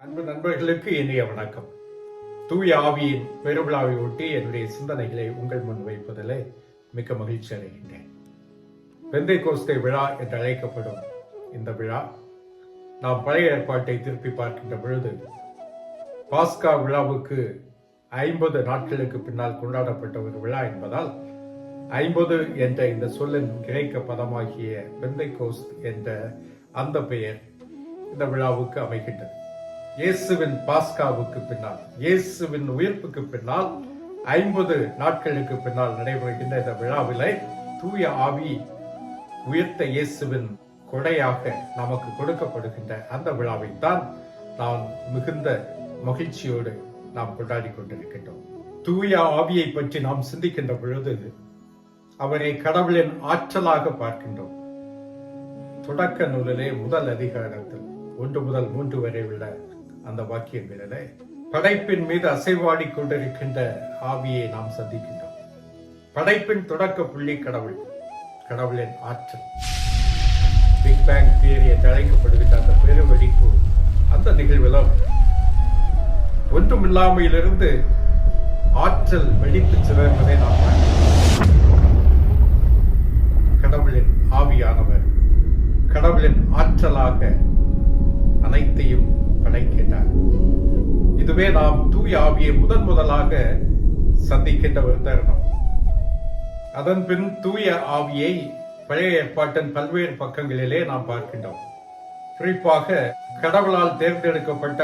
அன்பு நண்பர்களுக்கு இனிய வணக்கம். தூய ஆவியின் பெருவிழாவை ஒட்டி என்னுடைய சிந்தனைகளை உங்கள் முன் வைப்பதிலே மிக்க மகிழ்ச்சி அடைகின்றேன். பெந்தைக்கோஸ்தே விழா என்று அழைக்கப்படும் இந்த விழா நாம் பழைய ஏற்பாட்டை திருப்பி பார்க்கின்ற பொழுது பாஸ்கா விழாவுக்கு 50 நாட்களுக்கு பின்னால் கொண்டாடப்பட்ட ஒரு விழா என்பதால் 50 என்ற இந்த சொல்லின் கிரேக்க பதமாகிய பெந்தைக்கோஸ்த் என்ற அந்த பெயர் இந்த விழாவுக்கு அமைகின்றது. இயேசுவின் பாஸ்காவுக்கு பின்னால், இயேசுவின் உயிர்ப்புக்கு பின்னால் 50 நாட்களுக்கு பின்னால் நடைபெறுகின்ற இந்த விழாவிலே தூய ஆவி உயிர்த்த இயேசுவின் கொடையாக நமக்கு கொடுக்கப்படுகின்ற அந்த விழாவைத்தான் நாம் மிகுந்த மகிழ்ச்சியோடு நாம் கொண்டாடி கொண்டிருக்கின்றோம். தூய ஆவியை பற்றி நாம் சிந்திக்கின்ற பொழுது அவரை கடவுளின் ஆற்றலாக பார்க்கின்றோம். தொடக்க நூலிலே முதல் அதிகாரத்தில் 1 முதல் 3 வரை உள்ள அந்த வாக்கியங்களிலே படைப்பின் மீது அசைவாடி கொண்டிருக்கின்ற ஆவியை நாம் சந்திக்கின்றோம். படைப்பின் தொடக்க புள்ளி கடவுள், கடவுளின் ஆற்றல். பிக் பேங் தியரி என்று அழைக்கப்படுகின்ற அந்த பெருவெடிப்பு அந்த நிகழ்விலும் ஒன்றுமில்லாமையிலிருந்து ஆற்றல் வெடித்து சிதறுவதை நாம் கடவுளின் ஆவியானவர் கடவுளின் ஆற்றலாக அனைத்தையும் படைக்கின்றார். இதுவே நாம் தூய ஆவியை முதலாக சந்திக்கின்ற ஒரு தருணம். அதன் பின் தூய ஆவியை பழைய ஏற்பாட்டின் பல்வேறு பக்கங்களிலே நாம் பார்க்கின்றோம். குறிப்பாக கடவுளால் தேர்ந்தெடுக்கப்பட்ட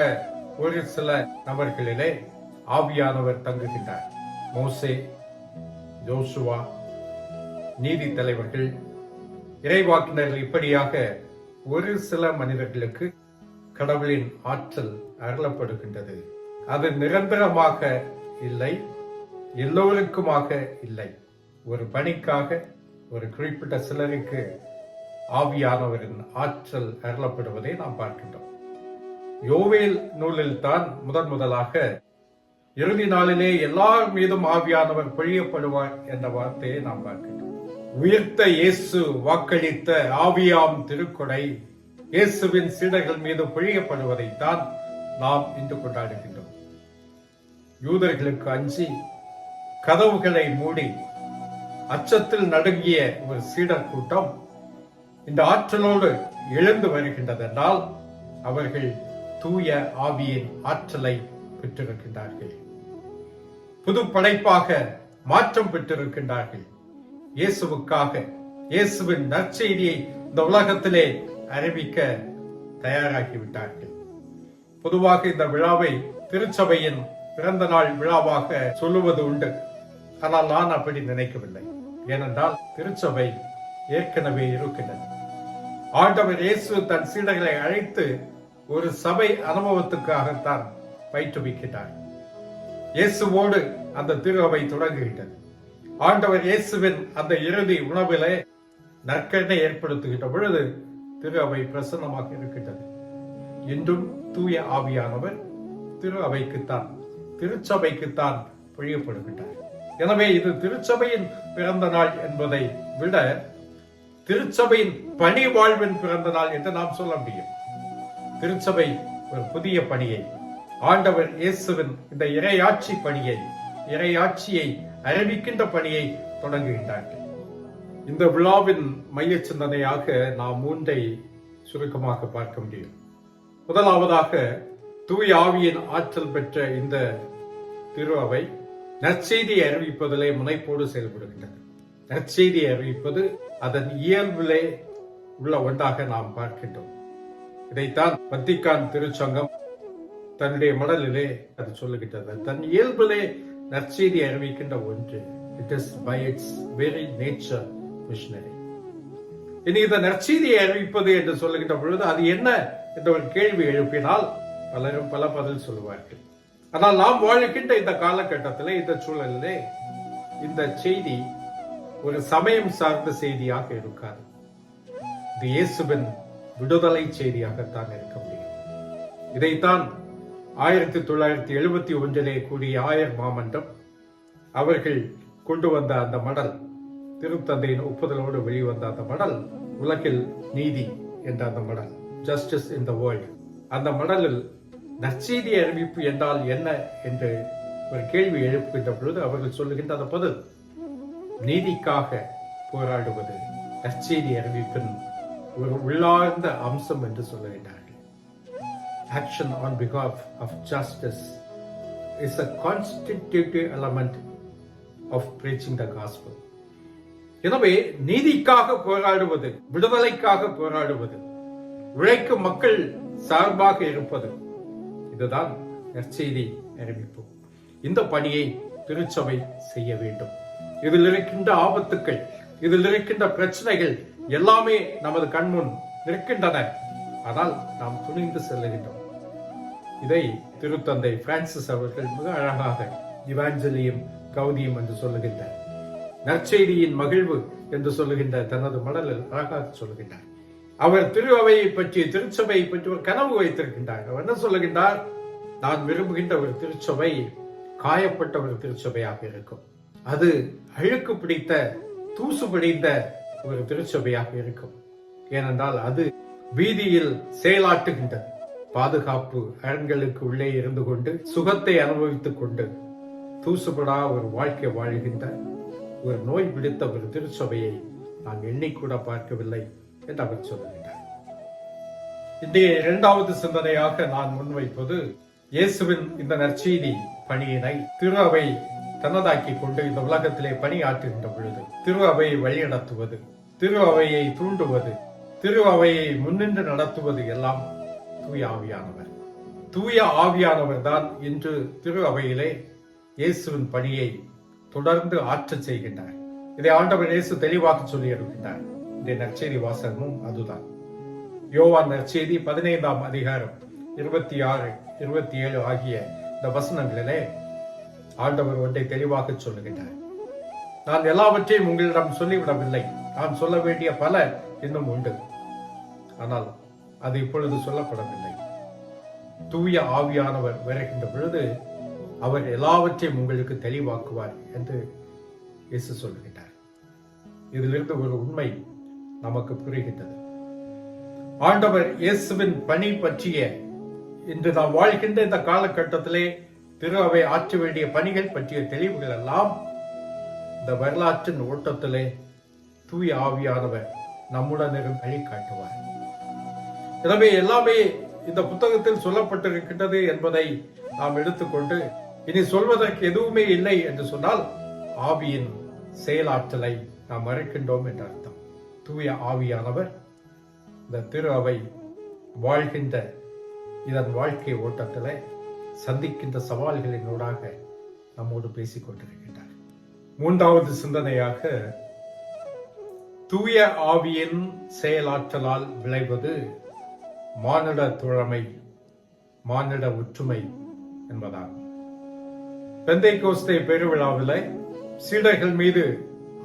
ஒரு சில நபர்களிலே ஆவியானவர் தங்குகின்றார். மோசே, யோசுவா, நீதி தலைவர்கள், இறைவாக்கினர்கள், இப்படியாக ஒரு சில மனிதர்களுக்கு கடவுளின் ஆற்றல் அருளப்படுகின்றது. அது நிரந்தரமாக இல்லை, எல்லோருக்குமாக இல்லை. ஒரு பணிக்காக ஒரு குறிப்பிட்ட சிலருக்கு ஆவியானவரின் ஆற்றல் அருளப்படுவதை நாம் பார்க்கின்றோம். யோவேல் நூலில் தான் முதலாக இறுதி நாளிலே எல்லார் மீதும் ஆவியானவர் பொழியப்படுவார் என்ற வார்த்தையை நாம் பார்க்கின்றோம். உயிர்த்த இயேசு வாக்களித்த ஆவியாம் திருக்கொடை இயேசுவின் சீடர்கள் மீது பொழியப்படுவதைத்தான் நாம் இன்று கொண்டாடுகின்றோம். யூதர்களுக்கு அஞ்சி கதவுகளை மூடி அச்சத்தில் நடுங்கிய ஒரு சீடர் கூட்டம் இந்த ஆற்றலோடு எழுந்து வருகின்றதென்றால் அவர்கள் தூய ஆவியின் ஆற்றலை பெற்றிருக்கின்றார்கள். புது படைப்பாக மாற்றம் பெற்றிருக்கின்றார்கள். இயேசுவுக்காக இயேசுவின் நற்செய்தியை இந்த உலகத்திலே அறிவிக்க தயாராகிவிட்டார்கள். பொதுவாக இந்த விழாவை திருச்சபையின் பிறந்த நாள் விழாவாக சொல்லுவது உண்டு. ஆனால் நான் அப்படி நினைக்கவில்லை. ஏனென்றால் திருச்சபை ஏற்கனவே இருக்கின்றது. ஆண்டவர் இயேசு தன் சீடர்களை அழைத்து ஒரு சபை அனுபவத்துக்காகத்தான் பயிற்றுவிக்கிறார். இயேசுவோடு அந்த திருவை தொடங்குகின்றது. ஆண்டவர் இயேசுவின் அந்த இறுதி உணவிலே நற்கரணை ஏற்படுத்துகின்ற பொழுது திரு அவை பிரசன்னமாக இருக்கின்றது. இன்றும் தூய ஆவியானவர் திரு அவைக்குத்தான், திருச்சபைக்குத்தான் பொழியப்படுகின்றார். எனவே இது திருச்சபையின் பிறந்த நாள் என்பதை விட திருச்சபையின் பணி வாழ்வின் பிறந்த நாள் என்று நாம் சொல்ல முடியும். திருச்சபை ஒரு புதிய பணியை, ஆண்டவர் இயேசுவின் இந்த இறையாட்சி பணியை, இறையாட்சியை அறிவிக்கின்ற பணியை தொடங்குகின்றார்கள். இந்த விழாவின் மைய சிந்தனையாக நாம் 3 சுருக்கமாக பார்க்க முடியும். முதலாவதாக தூய ஆவியின் ஆற்றல் பெற்ற இந்த திரு அவை நற்செய்தியை அறிவிப்பதிலே முனைப்போடு செயல்படுகின்றது. நற்செய்தியை அறிவிப்பது அதன் இயல்பிலே உள்ள ஒன்றாக நாம் பார்க்கின்றோம். இதைத்தான் வத்திக்கான் திருச்சங்கம் தன்னுடைய மடலிலே அது சொல்லுகின்றது. தன் இயல்பிலே நற்செய்தி அறிவிக்கின்ற ஒன்று. It is by its very nature missionary. இனி இந்த நற்செய்தியை அறிவிப்பது என்று சொல்லுகின்ற பொழுது அது என்ன என்ற ஒரு கேள்வி எழுப்பினால் பலரும் பல பதில் சொல்லுவார்கள். ஆனால் நாம் வாழ்கின்ற இந்த காலகட்டத்திலே, இந்த சூழலிலே இந்த செய்தி ஒரு சமயம் சார்ந்த செய்தியாக இருக்காது. இது இயேசுவின் விடுதலை செய்தியாகத்தான் இருக்க முடியும். இதைத்தான் 1971 கூடிய ஆயர் மாமன்றம் அவர்கள் கொண்டு வந்த அந்த மடல், திருத்தந்தையின் ஒப்புதலோடு வெளிவந்த அந்த மடல், உலகில் நீதி என்ற அந்த மடல், ஜஸ்டிஸ் இன் த வேர்ல்ட், அந்த மடலில் நற்செய்தி அறிவிப்பு என்றால் என்ன என்று ஒரு கேள்வி எழுப்புகின்ற பொழுது அவர்கள் சொல்லுகின்ற அந்த பதில், நீதிக்காக போராடுவது நற்செய்தி அறிவிப்பின் ஒரு உள்ளார்ந்த அம்சம் என்று சொல்லுகின்றார்கள். Action on behalf of justice is a constitutive element of preaching the gospel. எனவே நீதிக்காக போராடுவது, விடுதலைக்காக போராடுவது, உழைக்கும் மக்கள் சார்பாக இருப்பது, இதுதான் நற்செய்தி அறிவிப்பு. இந்த பணியை திருச்சபை செய்ய வேண்டும். இதில் இருக்கின்ற ஆபத்துக்கள், இதில் இருக்கின்ற பிரச்சனைகள் எல்லாமே நமது கண்முன் இருக்கின்றன. ஆனால் நாம் துணிந்து செல்லுகின்றோம். இதை திருத்தந்தை பிரான்சிஸ் அவர்கள் மிக அழகாக இவாஞ்சலியும் கௌதியம் என்று சொல்லுகின்றார், நற்செய்தியின் மகிழ்வு என்று சொல்லுகின்ற தனது மடலில் அழகாக சொல்லுகின்றார். அவர் திரு அவையை பற்றி, திருச்சபையை பற்றி ஒரு கனவு வைத்திருக்கின்றார். அவர் என்ன சொல்லுகின்றார்? நான் விரும்புகின்ற ஒரு திருச்சபை காயப்பட்ட ஒரு திருச்சபையாக இருக்கும். அது அழுக்கு பிடித்த, தூசு பிடித்த ஒரு திருச்சபையாக இருக்கும். ஏனென்றால் அது வீதியில் செயலாற்றுகின்றது. பாதுகாப்பு அரண்களுக்கு உள்ளே இருந்து கொண்டு சுகத்தை அனுபவித்துக் கொண்டு தூசுபடா ஒரு வாழ்க்கை வாழ்கின்ற ஒரு நோய் பிடித்த ஒரு திருச்சபையை நான் எண்ணிக்கூட பார்க்கவில்லை என்று அவர் சொல்லுகின்றார். இன்றைய இரண்டாவது சிந்தனையாக நான் முன்வைப்பது, இயேசுவின் இந்த நற்செய்தி பணியினை திரு அவை தன்னதாக்கி கொண்டு இந்த உலகத்திலே பணியாற்றுகின்ற பொழுது திரு அவையை வழிநடத்துவது, திரு அவையை தூண்டுவது, திரு அவையை முன்னின்று நடத்துவது எல்லாம் தூய ஆவியானவர். தூய ஆவியானவர் தான் இன்று திரு அவையிலே இயேசுவின் பணியை தொடர்ந்து ஆற்றச் செய்கின்றார். இதை ஆண்டவர் இயேசு தெளிவாக சொல்லி இருக்கின்றார். இந்த நற்செய்தி வாசகமும் அதுதான். யோவான் நற்செய்தி 15ஆம் அதிகாரம் 26, 27 ஆகிய இந்த வசனங்களிலே ஆண்டவர் ஒன்றை தெளிவாக சொல்லுகின்றார். நான் எல்லாவற்றையும் உங்களிடம் சொல்லிவிடவில்லை. நான் சொல்ல வேண்டிய பல இன்னும் உண்டு, ஆனால் அது இப்பொழுது சொல்லப்படவில்லை. தூய ஆவியானவர் வருகின்ற பொழுது அவர் எல்லாவற்றையும் உங்களுக்கு தெளிவாக்குவார் என்று இயேசு சொல்லுகின்றார். இதிலிருந்து ஒரு உண்மை நமக்கு புரிகின்றது. ஆண்டவர் இயேசுவின் பணி பற்றிய, இன்று நாம் வாழ்கின்ற இந்த காலகட்டத்திலே திரு அவை ஆற்ற வேண்டிய பணிகள் பற்றிய தெளிவுகள் எல்லாம் இந்த வரலாற்றின் ஓட்டத்திலே தூய ஆவியானவர் நம்முடன் இருந்து வழிகாட்டுவார். எனவே எல்லாமே இந்த புத்தகத்தில் சொல்லப்பட்டிருக்கின்றது என்பதை நாம் எடுத்துக்கொண்டு இனி சொல்வதற்கு எதுவுமே இல்லை என்று சொன்னால் ஆவியின் செயலாற்றலை நாம் மறைக்கின்றோம் என்ற அர்த்தம். தூய ஆவியானவர் இந்த திரு அவை வாழ்கின்ற இதன் வாழ்க்கை ஓட்டத்திலே சந்திக்கின்ற சவால்களினூடாக நம்மோடு பேசிக் கொண்டிருக்கின்றார். மூன்றாவது சிந்தனையாக, தூய ஆவியின் செயலாற்றலால் விளைவது மானிட தோழமை, மானிட ஒற்றுமை என்பதாகும். பெந்தைக்கோஸ்தே பெருவிழாவில் சீடர்கள் மீது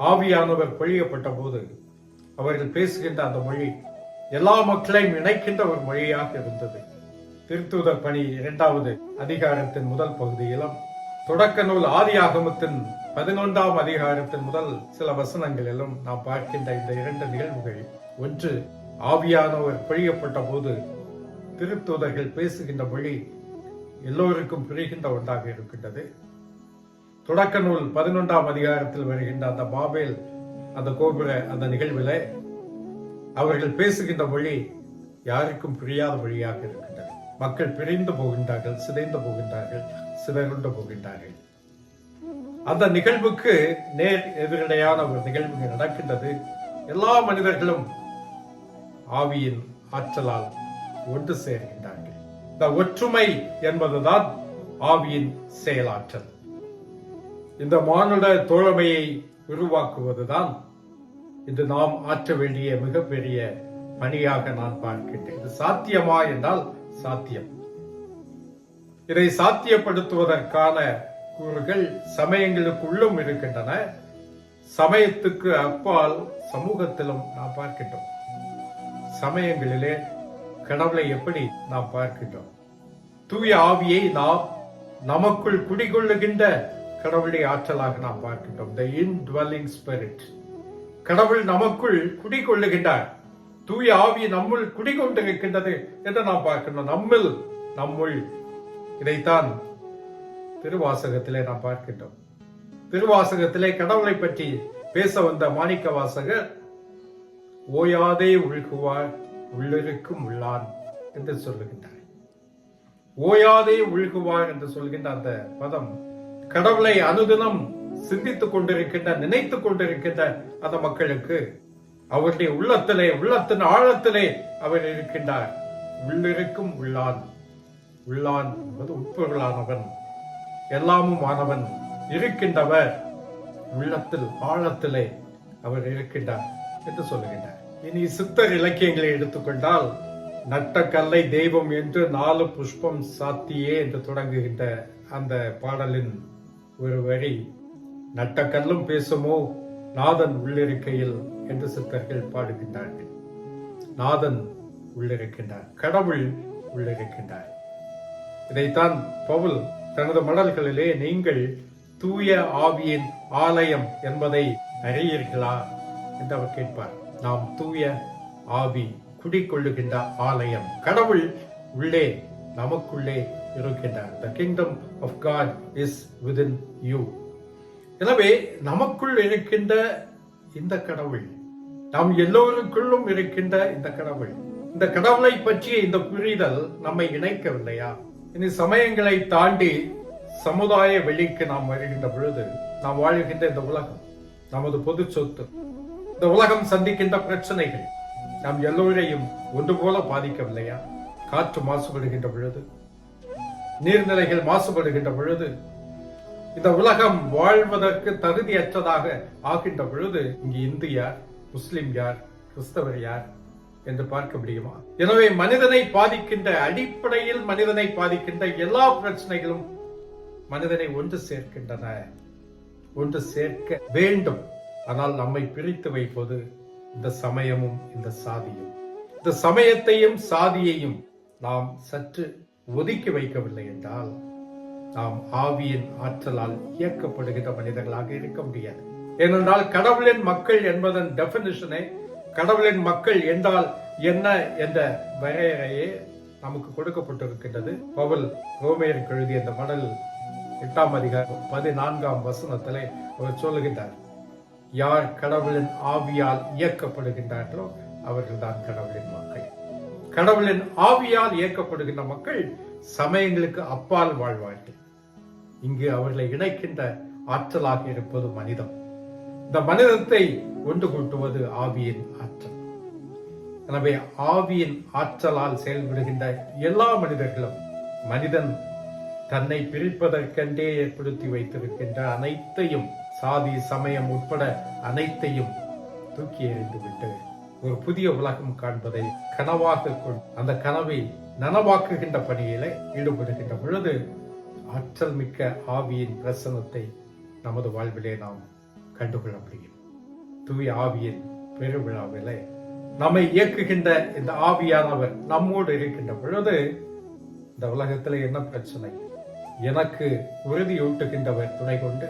ஆவியானவர் பொழியப்பட்ட போது அவர்கள் பேசுகின்ற அந்த மொழி எல்லா மக்களையும் இணைக்கின்ற ஒரு மொழியாக இருந்தது. திருத்தூதர் பணி 2வது அதிகாரத்தின் முதல் பகுதியிலும், தொடக்க நூல் ஆதியாகமத்தின் 11ஆம் அதிகாரத்தின் முதல் சில வசனங்களிலும் நாம் பார்க்கின்ற இந்த 2 நிகழ்வுகள், ஒன்று ஆவியானவர் பொழியப்பட்ட போது திருத்தூதர்கள் பேசுகின்ற மொழி எல்லோருக்கும் புரிகின்ற ஒன்றாக இருக்கின்றது. தொடக்க நூல் 11ஆம் அதிகாரத்தில் வருகின்ற அந்த பாபேல், அந்த கோபுர அந்த நிகழ்வில் அவர்கள் பேசுகின்ற மொழி யாருக்கும் புரியாத மொழியாக இருக்கின்றது. மக்கள் பிரிந்து போகின்றார்கள், சிதைந்து போகின்றார்கள், சிதறுண்டு போகின்றார்கள். அந்த நிகழ்வுக்கு நேர் எதிரடையான ஒரு நிகழ்வு நடக்கின்றது. எல்லா மனிதர்களும் ஆவியின் ஆற்றலால் ஒன்று சேர்கின்றார்கள். இந்த ஒற்றுமை என்பதுதான் ஆவியின் செயலாற்றல். இந்த மானுட தோழமையை உருவாக்குவதுதான் இது நாம் ஆற்ற வேண்டிய மிகப்பெரிய பணியாக நான் பார்க்கின்றேன். இது சாத்தியமா என்றால் சாத்தியம். இதை சாத்தியப்படுத்துவதற்கான கூறுகள் சமயங்களுக்குள்ளும் இருக்கின்றன. சமயத்துக்கு அப்பால் சமூகத்திலும் நாம் பார்க்கின்றோம். சமயங்களிலே கடவுளை எப்படி நாம் பார்க்கின்றோம்? தூய ஆவியை நாம் நமக்குள் குடிகொள்ளுகின்ற கடவுளுடைய ஆற்றலாக நாம் பார்க்கின்றோம். The indwelling spirit. கடவுள் நமக்குள் குடிகொள்ளுகின்றார். தூய ஆவி நம்முள் குடிகொண்டிருக்கின்றது என்று நாம் பார்க்கின்றோம். நம்முள் இதைத்தான் திருவாசகத்திலே நாம் பார்க்கின்றோம். திருவாசகத்திலே கடவுளை பற்றி பேச வந்த மாணிக்க வாசகர் ஓயாதே உள்குவார் உள்ளிருக்கும் உள்ளான் என்று சொல்லுகின்றார். ஓயாதே உள்குவார் என்று சொல்கின்ற அந்த பதம் கடவுளை அனுதினம் சிந்தித்துக் கொண்டிருக்கின்ற, நினைத்துக் கொண்டிருக்கின்ற அந்த மக்களுக்கு அவருடைய உள்ளத்தின் ஆழத்திலே அவர் இருக்கின்றார். உள்ளிருக்கும் உள்ளான். உள்ளான் என்பது உட்பொருளானவன், எல்லாமும் ஆனவன், இருக்கின்றவர், உள்ளத்தில் ஆழத்திலே அவர் இருக்கின்றார் என்று சொல்லுகின்றார். இனி சித்தர் இலக்கியங்களை எடுத்துக்கொண்டால் நட்ட கல்லை தெய்வம் என்று 4 புஷ்பம் சாத்தியே என்று தொடங்குகின்ற அந்த பாடலின் ஒரு வரி, நட்ட கல்லும் பேசுமோ நாதன் உள்ளிருக்கையில் என்று சித்தர்கள் பாடுகின்றார்கள். நாதன் உள்ளிருக்கின்றார், கடவுள் உள்ளிருக்கின்றார். இதைத்தான் பவுல் தனது மடல்களிலே நீங்கள் தூய ஆவியின் ஆலயம் என்பதை அறியீர்களா என்று அவர் கேட்பார். நாம் தூய ஆவி குடிக்கொள்ளுகின்ற ஆலயம், கடவுள் உள்ளே நமக்குள்ளே இருக்கின்றார். The kingdom of God is within you. எனவே நமக்குள் இருக்கின்ற இந்த கடவுள், நாம் எல்லோருக்குள்ளும் இருக்கின்ற இந்த கடவுள், இந்த கடவுளை பற்றிய இந்த புரிதல் நம்மை இணைக்கவில்லையா? இனி சமயங்களை தாண்டி சமுதாய வெளிக்கு நாம் வருகின்ற பொழுது, நாம் வாழ்கின்ற இந்த உலகம் நமது பொது சொத்து. இந்த உலகம் சந்திக்கின்ற பிரச்சனைகள் நாம் எல்லோரையும் ஒன்று போல பாதிக்கவில்லையா? காற்று மாசுபடுகின்ற பொழுது, நீர்நிலைகள் மாசுபடுகின்ற பொழுது, இந்த உலகம் வாழ்வதற்கு தகுதியற்றதாக ஆகின்ற பொழுது, இங்கு இந்து யார், முஸ்லிம் யார், கிறிஸ்தவர் யார் என்று பார்க்க முடியுமா? எனவே மனிதனை பாதிக்கின்ற, அடிப்படையில் மனிதனை பாதிக்கின்ற எல்லா பிரச்சனைகளும் மனிதனை ஒன்று சேர்க்கின்றன, ஒன்று சேர்க்க வேண்டும். ஆனால் நம்மை பிரித்து வைப்பது இந்த சமயமும் இந்த சாதியும். இந்த சமயத்தையும் சாதியையும் நாம் சற்று ஒதுக்கி வைக்கவில்லை என்றால் நாம் ஆவியின் ஆற்றலால் இயக்கப்படுகின்ற மனிதர்களாக இருக்க முடியாது. ஏனென்றால் கடவுளின் மக்கள் என்பதன் டெபினிஷனை, கடவுளின் மக்கள் என்றால் என்ன என்ற வரையறையே நமக்கு கொடுக்கப்பட்டிருக்கின்றது. பவுல் ரோமேயருக்கு எழுதிய அந்த மடல் 8ஆம் அதிகாரம் 14ஆம் வசனத்திலே அவர் சொல்லுகின்றார், யார் கடவுளின் ஆவியால் இயக்கப்படுகின்றார்களோ அவர்கள் தான் கடவுளின் மக்கள். கடவுளின் ஆவியால் இயக்கப்படுகின்ற மக்கள் சமயங்களுக்கு அப்பால் வாழ்வார்கள். இங்கு அவர்களை இணைக்கின்ற ஆற்றலாக இருப்பது மனிதம். இந்த மனிதத்தை ஒன்று கூட்டுவது ஆவியின் ஆற்றல். எனவே ஆவியின் ஆற்றலால் செயல்படுகின்ற எல்லா மனிதர்களும், மனிதன் தன்னை பிரிப்பதற்கென்றே ஏற்படுத்தி வைத்திருக்கின்ற அனைத்தையும், சாதி சமயம் உட்பட அனைத்தையும் தூக்கி எறிந்துவிட்டு ஒரு புதிய உலகம் காண்பதை கனவாக கொண்டு அந்த கனவை நனவாக்குகின்ற பணியில ஈடுபடுகின்ற பொழுது ஆற்றல் மிக்க ஆவியின் பிரசனத்தை நமது வாழ்விலே நாம் கண்டுகொள்ள முடியும். தூய ஆவியின் பெருவிழாவிலே நம்மை இயக்குகின்ற இந்த ஆவியானவர் நம்மோடு இருக்கின்ற பொழுது இந்த உலகத்தில் என்ன பிரச்சனை, எனக்கு உறுதியூட்டுகின்றவர் துணை கொண்டு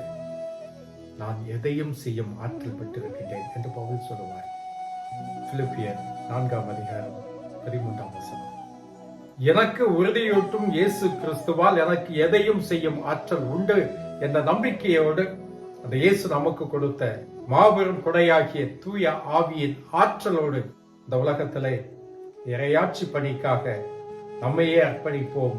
நான் எதையும் செய்யும் ஆற்றல் பெற்றிருக்கின்றேன் என்று பவுல் சொல்லுவார். பிலிப்பியர் 4ஆம் அதிகாரம் 13ஆம் வசனம். எனக்கு உறுதியூட்டும் இயேசு கிறிஸ்துவால் எனக்கு எதையும் செய்யும் ஆற்றல் உண்டு என்ற நம்பிக்கையோடு அந்த இயேசு நமக்கு கொடுத்த மாபெரும் கொடையாகிய தூய ஆவியின் ஆற்றலோடு இந்த உலகத்திலே இறையாட்சி பணிக்காக நம்மையே அர்ப்பணிப்போம்